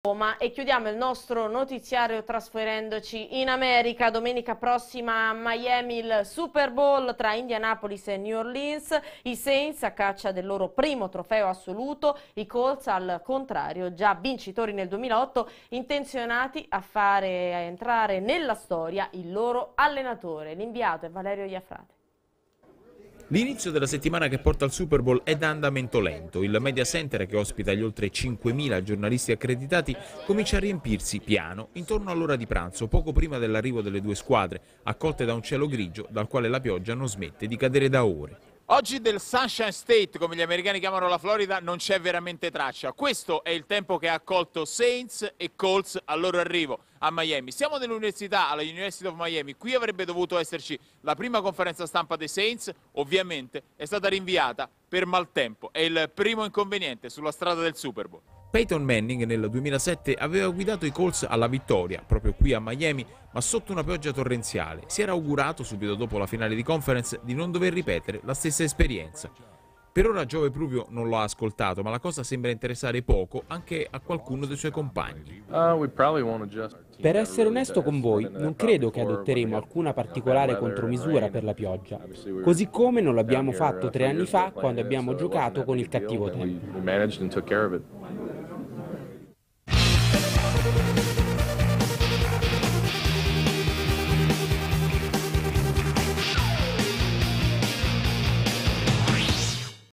Roma. E chiudiamo il nostro notiziario trasferendoci in America. Domenica prossima a Miami il Super Bowl tra Indianapolis e New Orleans. I Saints a caccia del loro primo trofeo assoluto, i Colts al contrario, già vincitori nel 2008, intenzionati a fare entrare nella storia il loro allenatore. L'inviato è Valerio Iafrate. L'inizio della settimana che porta al Super Bowl è da andamento lento. Il media center, che ospita gli oltre 5.000 giornalisti accreditati, comincia a riempirsi piano intorno all'ora di pranzo, poco prima dell'arrivo delle due squadre, accolte da un cielo grigio dal quale la pioggia non smette di cadere da ore. Oggi del Sunshine State, come gli americani chiamano la Florida, non c'è veramente traccia. Questo è il tempo che ha accolto Saints e Colts al loro arrivo a Miami. Siamo nell'università, alla University of Miami. Qui avrebbe dovuto esserci la prima conferenza stampa dei Saints, ovviamente è stata rinviata per maltempo. È il primo inconveniente sulla strada del Super Bowl. Peyton Manning nel 2007 aveva guidato i Colts alla vittoria, proprio qui a Miami, ma sotto una pioggia torrenziale. Si era augurato, subito dopo la finale di conference, di non dover ripetere la stessa esperienza. Per ora Joe Pruvio non lo ha ascoltato, ma la cosa sembra interessare poco anche a qualcuno dei suoi compagni. Per essere onesto con voi, non credo che adotteremo alcuna particolare contromisura per la pioggia, così come non l'abbiamo fatto 3 anni fa quando abbiamo giocato con il cattivo tempo.